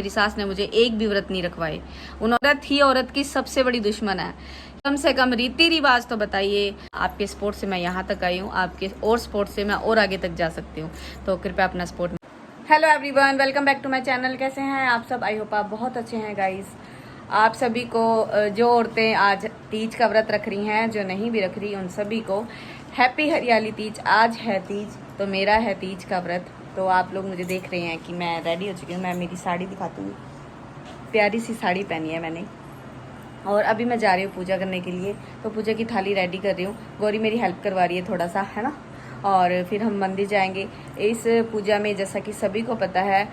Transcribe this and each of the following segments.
मेरी सास ने मुझे एक भी व्रत नहीं रखवाए। औरत ही औरत की सबसे बड़ी दुश्मन है। कम से कम रीति रिवाज तो बताइए। आपके स्पोर्ट से मैं यहाँ तक आई हूँ, आपके और स्पोर्ट से मैं और आगे तक जा सकती हूँ, तो कृपया अपना support. Hello everyone, welcome back to my channel. कैसे हैं आप सब? आई होप आप बहुत अच्छे हैं गाइस। आप सभी को, जो औरतें आज तीज का व्रत रख रही हैं, जो नहीं भी रख रही, उन सभी को हैप्पी हरियाली तीज। आज है तीज, तो मेरा है तीज का व्रत। तो आप लोग मुझे देख रहे हैं कि मैं रेडी हो चुकी हूँ। मैं मेरी साड़ी दिखाती हूँ, प्यारी सी साड़ी पहनी है मैंने। और अभी मैं जा रही हूँ पूजा करने के लिए, तो पूजा की थाली रेडी कर रही हूँ। गौरी मेरी हेल्प करवा रही है थोड़ा सा, है ना। और फिर हम मंदिर जाएंगे। इस पूजा में जैसा कि सभी को पता है,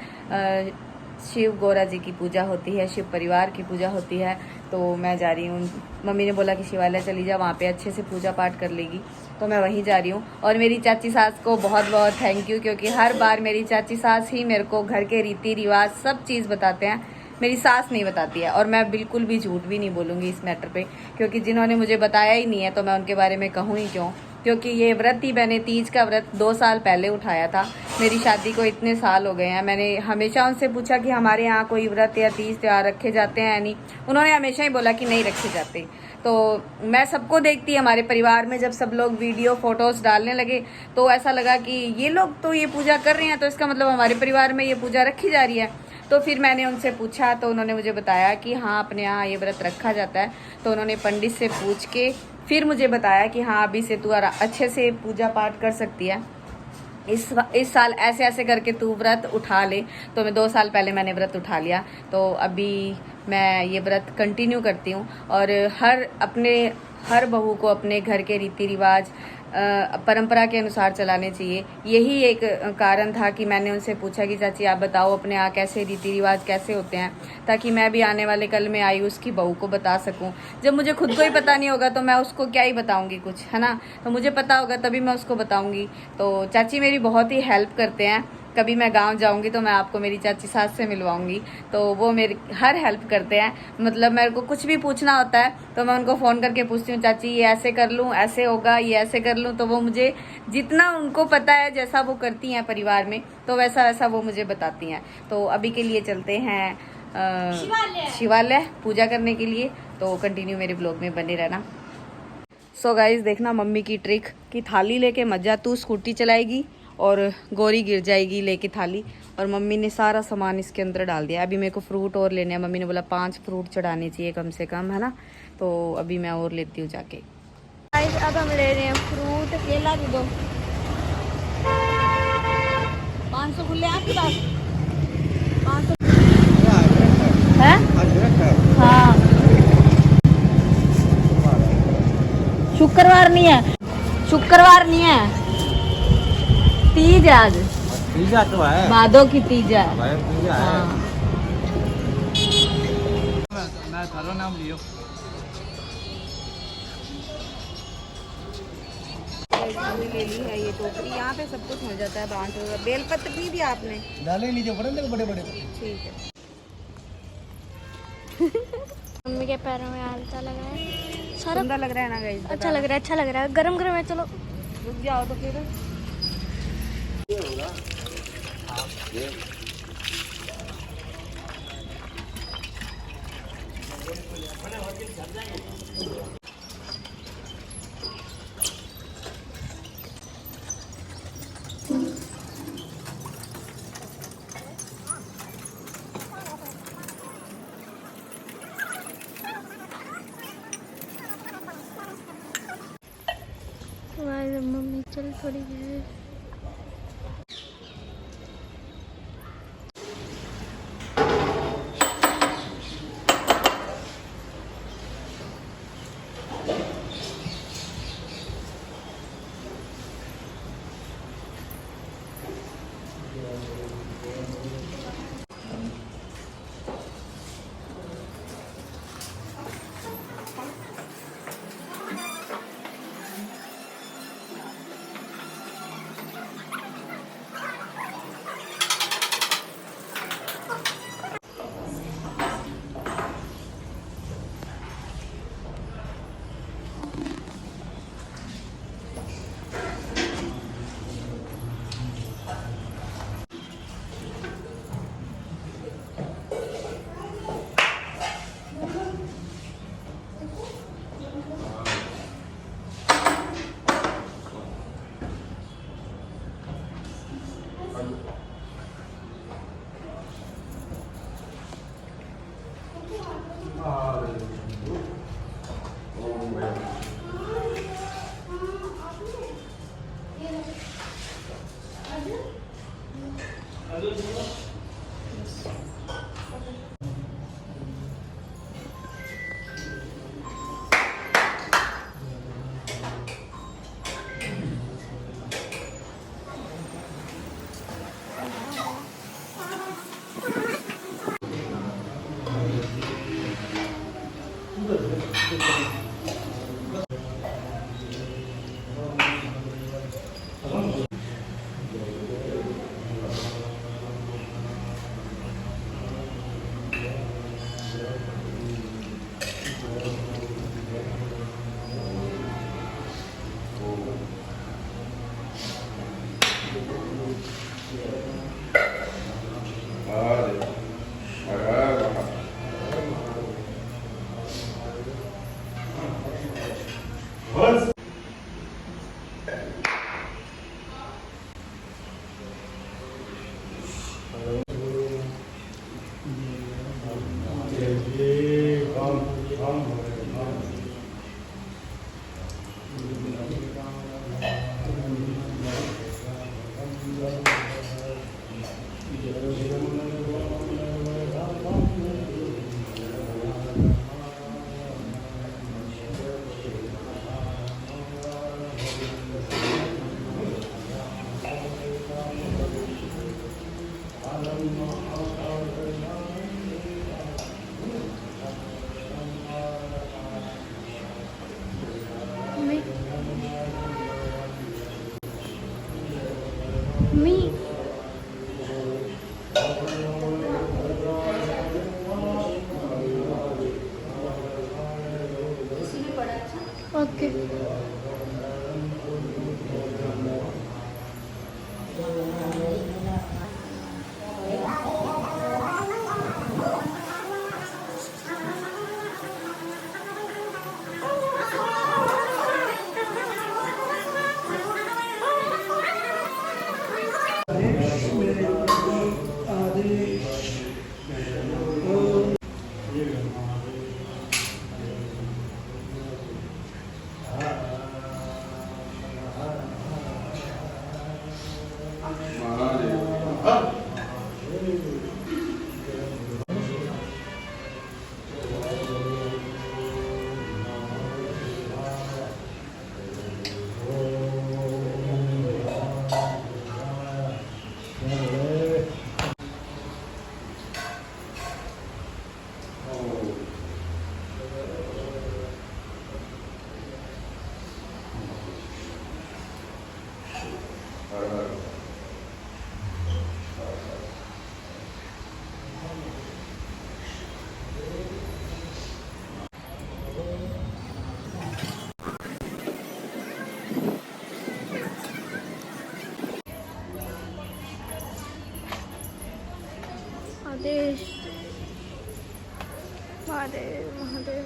शिव गौरा जी की पूजा होती है, शिव परिवार की पूजा होती है। तो मैं जा रही हूँ। मम्मी ने बोला कि शिवालय चली जा, वहाँ पे अच्छे से पूजा पाठ कर लेगी, तो मैं वहीं जा रही हूँ। और मेरी चाची सास को बहुत बहुत थैंक यू, क्योंकि हर बार मेरी चाची सास ही मेरे को घर के रीति रिवाज सब चीज़ बताते हैं, मेरी सास नहीं बताती है। और मैं बिल्कुल भी झूठ भी नहीं बोलूँगी इस मैटर पे, क्योंकि जिन्होंने मुझे बताया ही नहीं है तो मैं उनके बारे में कहूँ ही क्यों। क्योंकि ये व्रत ही मैंने तीज का व्रत 2 साल पहले उठाया था। मेरी शादी को इतने साल हो गए हैं। मैंने हमेशा उनसे पूछा कि हमारे यहाँ कोई व्रत या तीज त्योहार रखे जाते हैं या नहीं। उन्होंने हमेशा ही बोला कि नहीं रखे जाते। तो मैं सबको देखती, हमारे परिवार में जब सब लोग वीडियो फोटोज डालने लगे, तो ऐसा लगा कि ये लोग तो ये पूजा कर रहे हैं, तो इसका मतलब हमारे परिवार में ये पूजा रखी जा रही है। तो फिर मैंने उनसे पूछा, तो उन्होंने मुझे बताया कि हाँ, अपने यहाँ ये व्रत रखा जाता है। तो उन्होंने पंडित से पूछ के फिर मुझे बताया कि हाँ, अभी से तू अच्छे से पूजा पाठ कर सकती है। इस साल ऐसे ऐसे करके तू व्रत उठा ले। तो मैं 2 साल पहले मैंने व्रत उठा लिया, तो अभी मैं ये व्रत कंटिन्यू करती हूँ। और हर बहू को अपने घर के रीति रिवाज परंपरा के अनुसार चलाने चाहिए। यही एक कारण था कि मैंने उनसे पूछा कि चाची आप बताओ अपने यहाँ कैसे रीति रिवाज कैसे होते हैं, ताकि मैं भी आने वाले कल में आयुष की बहू को बता सकूं। जब मुझे खुद को ही पता नहीं होगा तो मैं उसको क्या ही बताऊंगी कुछ, है ना। तो मुझे पता होगा तभी मैं उसको बताऊंगी। तो चाची मेरी बहुत ही हेल्प करते हैं। कभी मैं गांव जाऊंगी तो मैं आपको मेरी चाची सास से मिलवाऊंगी। तो वो मेरी हर हेल्प करते हैं। मतलब मेरे को कुछ भी पूछना होता है तो मैं उनको फ़ोन करके पूछती हूँ, चाची ये ऐसे कर लूँ, ऐसे होगा, ये ऐसे कर लूँ। तो वो मुझे जितना उनको पता है, जैसा वो करती हैं परिवार में, तो वैसा वैसा वो मुझे बताती हैं। तो अभी के लिए चलते हैं शिवालय पूजा करने के लिए। तो कंटिन्यू मेरे ब्लॉग में बने रहना। सो गाइज, देखना मम्मी की ट्रिक कि थाली लेके मत जा, तू स्कूटी चलाएगी और गौरी गिर जाएगी लेके थाली। और मम्मी ने सारा सामान इसके अंदर डाल दिया। अभी मेरे को फ्रूट और लेने हैं। मम्मी ने बोला 5 फ्रूट चढ़ाने चाहिए कम से कम, है ना। तो अभी मैं और लेती हूँ जाके। अब हम ले रहे हैं फ्रूट। केला भी दो। 500 खुले आपके पास? 500 है? हाँ, शुक्रवार नहीं है, शुक्रवार नहीं है, तीज है आज। तीजा तो है, भादो की तीज है। हाँ। मैं थारो नाम लियो। ले ली है ये टोकरी। यहाँ पे सब कुछ मिल जाता है, बांस। बेलपत्र भी दिया आपने? डाले नीचे बड़े बड़े। ठीक है। मम्मी के पैरों में आलता लगा है। सुंदर लग रहा है ना गाइस? अच्छा लग रहा है, अच्छा लग रहा है। गरम गरम है। चलो रुक जाओ तो फिर। मम्मी चल थोड़ी देर। ओके आदेश महादेव महादेव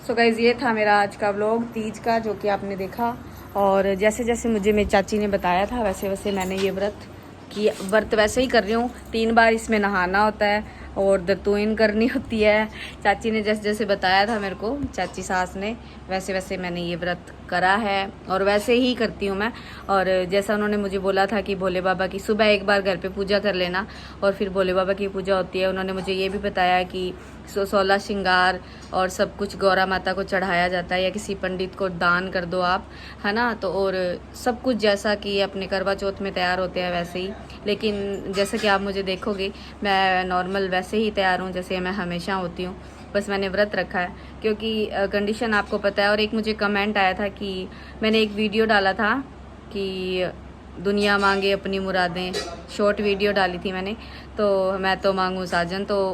सो गाइज़ ये था मेरा आज का व्लॉग तीज का, जो कि आपने देखा। और जैसे जैसे मुझे मेरी चाची ने बताया था वैसे वैसे मैंने ये व्रत वैसे ही कर रही हूँ। 3 बार इसमें नहाना होता है और दतुईन करनी होती है। चाची ने जैसे जैसे बताया था मेरे को, चाची सास ने, वैसे वैसे मैंने ये व्रत करा है और वैसे ही करती हूँ मैं। और जैसा उन्होंने मुझे बोला था कि भोले बाबा की सुबह एक बार घर पे पूजा कर लेना और फिर भोले बाबा की पूजा होती है। उन्होंने मुझे ये भी बताया कि 16 श्रृंगार और सब कुछ गौरा माता को चढ़ाया जाता है या किसी पंडित को दान कर दो आप, है ना। तो और सब कुछ जैसा कि अपने करवा चौथ में तैयार होते हैं वैसे ही, लेकिन जैसे कि आप मुझे देखोगे मैं नॉर्मल वैसे ही तैयार हूँ जैसे मैं हमेशा होती हूँ। बस मैंने व्रत रखा है क्योंकि कंडीशन आपको पता है। और एक मुझे कमेंट आया था कि मैंने एक वीडियो डाला था कि दुनिया मांगे अपनी मुरादें, शॉर्ट वीडियो डाली थी मैंने, तो मैं तो मांगूँ साजन। तो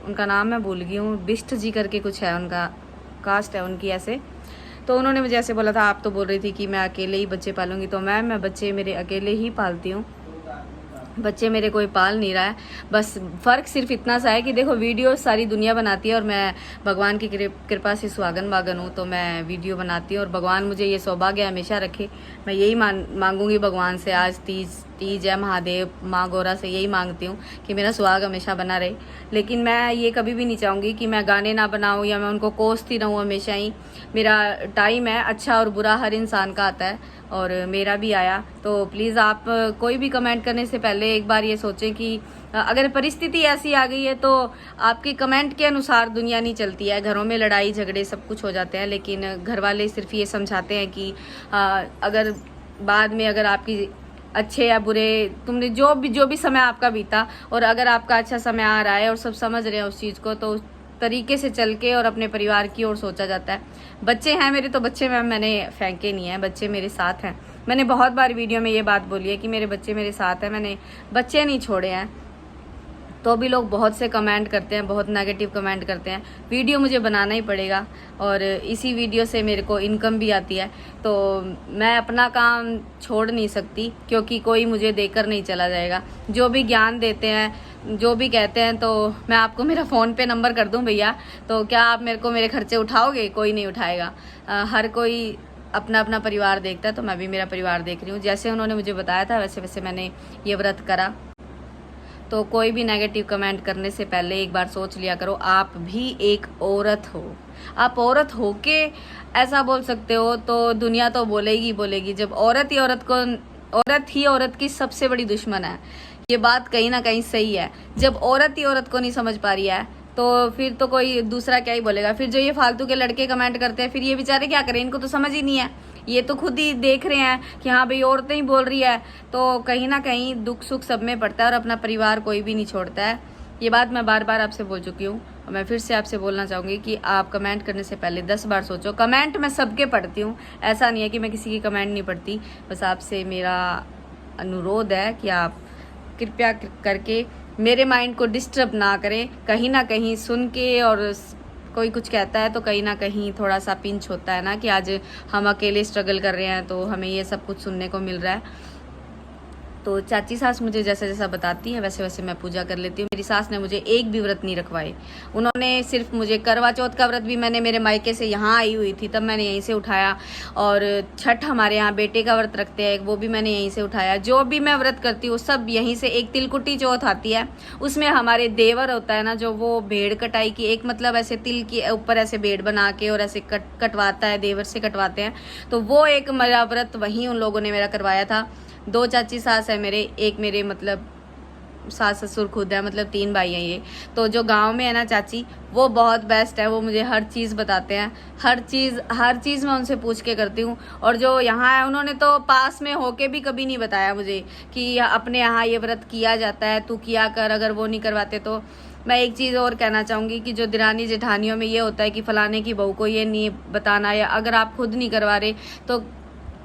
उनका नाम मैं भूल गई हूँ, बिष्ट जी करके कुछ है, उनका कास्ट है उनकी ऐसे। तो उन्होंने मुझे ऐसे बोला था, आप तो बोल रही थी कि मैं अकेले ही बच्चे पालूंगी। तो मैं बच्चे मेरे अकेले ही पालती हूँ, बच्चे मेरे कोई पाल नहीं रहा है। बस फ़र्क सिर्फ इतना सा है कि देखो वीडियो सारी दुनिया बनाती है और मैं भगवान की कृपा से सुहागन वागन हूँ, तो मैं वीडियो बनाती हूँ। और भगवान मुझे ये सौभाग्य हमेशा रखे, मैं यही मांगूंगी भगवान से आज सरस्वती, जय महादेव, माँ गौरा से यही मांगती हूँ कि मेरा सुहाग हमेशा बना रहे। लेकिन मैं ये कभी भी नहीं चाहूँगी कि मैं गाने ना बनाऊँ या मैं उनको कोसती रहूँ हमेशा ही। मेरा टाइम है, अच्छा और बुरा हर इंसान का आता है और मेरा भी आया। तो प्लीज़ आप कोई भी कमेंट करने से पहले एक बार ये सोचें कि अगर परिस्थिति ऐसी आ गई है तो आपकी कमेंट के अनुसार दुनिया नहीं चलती है। घरों में लड़ाई झगड़े सब कुछ हो जाते हैं, लेकिन घर वाले सिर्फ ये समझाते हैं कि अगर बाद में अगर आपकी अच्छे या बुरे, तुमने जो भी समय आपका बीता और अगर आपका अच्छा समय आ रहा है और सब समझ रहे हैं उस चीज़ को, तो उस तरीके से चल के और अपने परिवार की ओर सोचा जाता है। बच्चे हैं मेरे, तो बच्चे मैंने फेंके नहीं हैं, बच्चे मेरे साथ हैं। मैंने बहुत बार वीडियो में ये बात बोली है कि मेरे बच्चे मेरे साथ हैं, मैंने बच्चे नहीं छोड़े हैं। तो भी लोग बहुत से कमेंट करते हैं, बहुत नेगेटिव कमेंट करते हैं। वीडियो मुझे बनाना ही पड़ेगा और इसी वीडियो से मेरे को इनकम भी आती है, तो मैं अपना काम छोड़ नहीं सकती क्योंकि कोई मुझे देकर नहीं चला जाएगा। जो भी ज्ञान देते हैं, जो भी कहते हैं, तो मैं आपको मेरा फ़ोन पे नंबर कर दूं भैया, तो क्या आप मेरे को मेरे खर्चे उठाओगे? कोई नहीं उठाएगा। हर कोई अपना अपना परिवार देखता है, तो मैं भी मेरा परिवार देख रही हूँ। जैसे उन्होंने मुझे बताया था वैसे वैसे मैंने ये व्रत करा। तो कोई भी नेगेटिव कमेंट करने से पहले एक बार सोच लिया करो, आप भी एक औरत हो। आप औरत हो के ऐसा बोल सकते हो तो दुनिया तो बोलेगी बोलेगी। जब औरत ही औरत की सबसे बड़ी दुश्मन है। ये बात कहीं ना कहीं सही है। जब औरत ही औरत को नहीं समझ पा रही है तो फिर तो कोई दूसरा क्या ही बोलेगा। फिर जो ये फालतू के लड़के कमेंट करते हैं, फिर ये बेचारे क्या करें? इनको तो समझ ही नहीं है। ये तो खुद ही देख रहे हैं कि हाँ भाई औरतें ही बोल रही है, तो कहीं ना कहीं दुख सुख सब में पड़ता है और अपना परिवार कोई भी नहीं छोड़ता है। ये बात मैं बार बार आपसे बोल चुकी हूँ और मैं फिर से आपसे बोलना चाहूँगी कि आप कमेंट करने से पहले 10 बार सोचो। कमेंट मैं सबके पढ़ती हूँ, ऐसा नहीं है कि मैं किसी की कमेंट नहीं पढ़ती। बस आपसे मेरा अनुरोध है कि आप कृपया करके मेरे माइंड को डिस्टर्ब ना करें। कहीं ना कहीं सुन के और कोई कुछ कहता है तो कहीं ना कहीं थोड़ा सा पिंच होता है ना कि आज हम अकेले स्ट्रगल कर रहे हैं तो हमें ये सब कुछ सुनने को मिल रहा है। तो चाची सास मुझे जैसा जैसा बताती है वैसे वैसे मैं पूजा कर लेती हूँ। मेरी सास ने मुझे एक भी व्रत नहीं रखवाए। उन्होंने सिर्फ मुझे करवा चौथ का व्रत भी मैंने मेरे मायके से यहाँ आई हुई थी तब मैंने यहीं से उठाया, और छठ हमारे यहाँ बेटे का व्रत रखते हैं वो भी मैंने यहीं से उठाया। जो भी मैं व्रत करती हूँ सब यहीं से। एक तिलकुटी चौथ आती है, उसमें हमारे देवर होता है ना जो, वो भेड़ कटाई की एक मतलब ऐसे तिल के ऊपर ऐसे भेड़ बना के और ऐसे कटवाता है, देवर से कटवाते हैं। तो वो एक मेरा व्रत वहीं उन लोगों ने मेरा करवाया था। 2 चाची सास है मेरे, एक मेरे मतलब सास ससुर खुद है, मतलब 3 भाई हैं ये। तो जो गांव में है ना चाची, वो बहुत बेस्ट है। वो मुझे हर चीज़ बताते हैं, हर चीज़ मैं उनसे पूछ के करती हूँ। और जो यहाँ है उन्होंने तो पास में होके भी कभी नहीं बताया मुझे कि अपने यहाँ ये व्रत किया जाता है, तू किया कर। अगर वो नहीं करवाते तो मैं एक चीज़ और कहना चाहूँगी कि जो दिरानी जेठानियों में ये होता है कि फलाने की बहू को ये नहीं बताना, या अगर आप खुद नहीं करवा रहे तो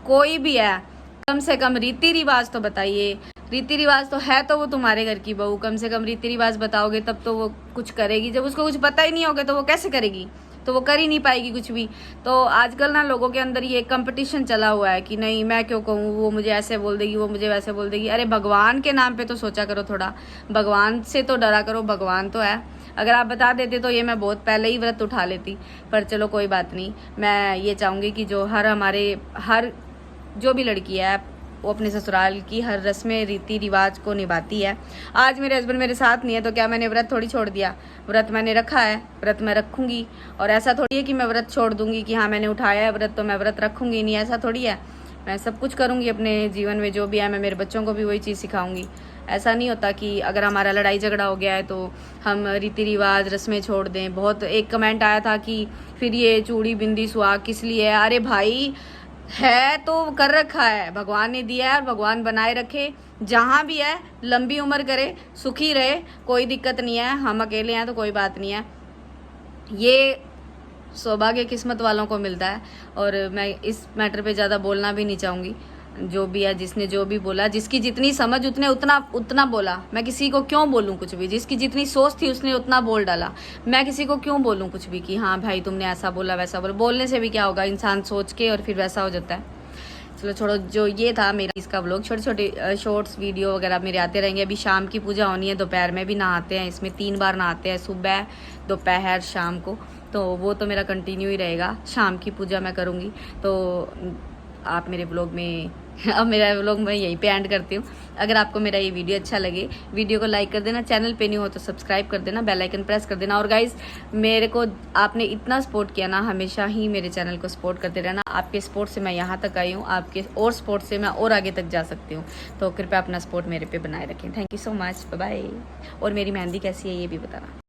कोई भी है कम से कम रीति रिवाज तो बताइए। रीति रिवाज तो है तो वो तुम्हारे घर की बहू, कम से कम रीति रिवाज बताओगे तब तो वो कुछ करेगी। जब उसको कुछ पता ही नहीं होगा तो वो कैसे करेगी? तो वो कर ही नहीं पाएगी कुछ भी। तो आजकल ना लोगों के अंदर ये कंपटीशन चला हुआ है कि नहीं मैं क्यों कहूँ, वो मुझे ऐसे बोल देगी, वो मुझे वैसे बोल देगी। अरे भगवान के नाम पे तो सोचा करो थोड़ा, भगवान से तो डरा करो, भगवान तो है। अगर आप बता देते तो ये मैं बहुत पहले ही व्रत उठा लेती, पर चलो कोई बात नहीं। मैं ये चाहूँगी कि जो हर जो भी लड़की है वो अपने ससुराल की हर रस्में रीति रिवाज को निभाती है। आज मेरे हस्बैंड मेरे साथ नहीं है तो क्या मैंने व्रत थोड़ी छोड़ दिया? व्रत मैंने रखा है, व्रत मैं रखूँगी। और ऐसा थोड़ी है कि मैं व्रत छोड़ दूँगी कि हाँ मैंने उठाया है व्रत तो मैं व्रत रखूँगी नहीं, ऐसा थोड़ी है। मैं सब कुछ करूँगी अपने जीवन में, जो भी है मैं मेरे बच्चों को भी वही चीज़ सिखाऊँगी। ऐसा नहीं होता कि अगर हमारा लड़ाई झगड़ा हो गया है तो हम रीति रिवाज रस्में छोड़ दें। बहुत एक कमेंट आया था कि फिर ये चूड़ी बिंदी सुहाग किस लिए है? अरे भाई है तो कर रखा है, भगवान ने दिया है और भगवान बनाए रखे। जहाँ भी है लंबी उम्र करे, सुखी रहे, कोई दिक्कत नहीं है। हम अकेले हैं तो कोई बात नहीं है। ये सौभाग्य किस्मत वालों को मिलता है। और मैं इस मैटर पे ज़्यादा बोलना भी नहीं चाहूँगी। जो भी है, जिसने जो भी बोला, जिसकी जितनी समझ उतना बोला। मैं किसी को क्यों बोलूँ कुछ भी? जिसकी जितनी सोच थी उसने उतना बोल डाला। मैं किसी को क्यों बोलूँ कुछ भी कि हाँ भाई तुमने ऐसा बोला वैसा बोला? बोलने से भी क्या होगा, इंसान सोच के और फिर वैसा हो जाता है। चलो छोड़ो, जो ये था मेरा इसका व्लॉग। छोटे छोटे शॉर्ट्स वीडियो वगैरह मेरे आते रहेंगे। अभी शाम की पूजा होनी है, दोपहर में भी नहाते हैं। इसमें 3 बार नहाते हैं, सुबह, दोपहर, शाम को। तो वो तो मेरा कंटिन्यू ही रहेगा। शाम की पूजा मैं करूँगी तो आप मेरे व्लॉग में अब मेरा व्लॉग मैं यहीं पे एंड करती हूँ। अगर आपको मेरा ये वीडियो अच्छा लगे, वीडियो को लाइक कर देना, चैनल पे नहीं हो तो सब्सक्राइब कर देना, बेल आइकन प्रेस कर देना। और गाइज मेरे को आपने इतना सपोर्ट किया ना, हमेशा ही मेरे चैनल को सपोर्ट करते रहना। आपके सपोर्ट से मैं यहाँ तक आई हूँ, आपके और सपोर्ट से मैं और आगे तक जा सकती हूँ। तो कृपया अपना सपोर्ट मेरे पे बनाए रखें। Thank you so much, bye bye. और मेरी मेहंदी कैसी है ये भी बताना।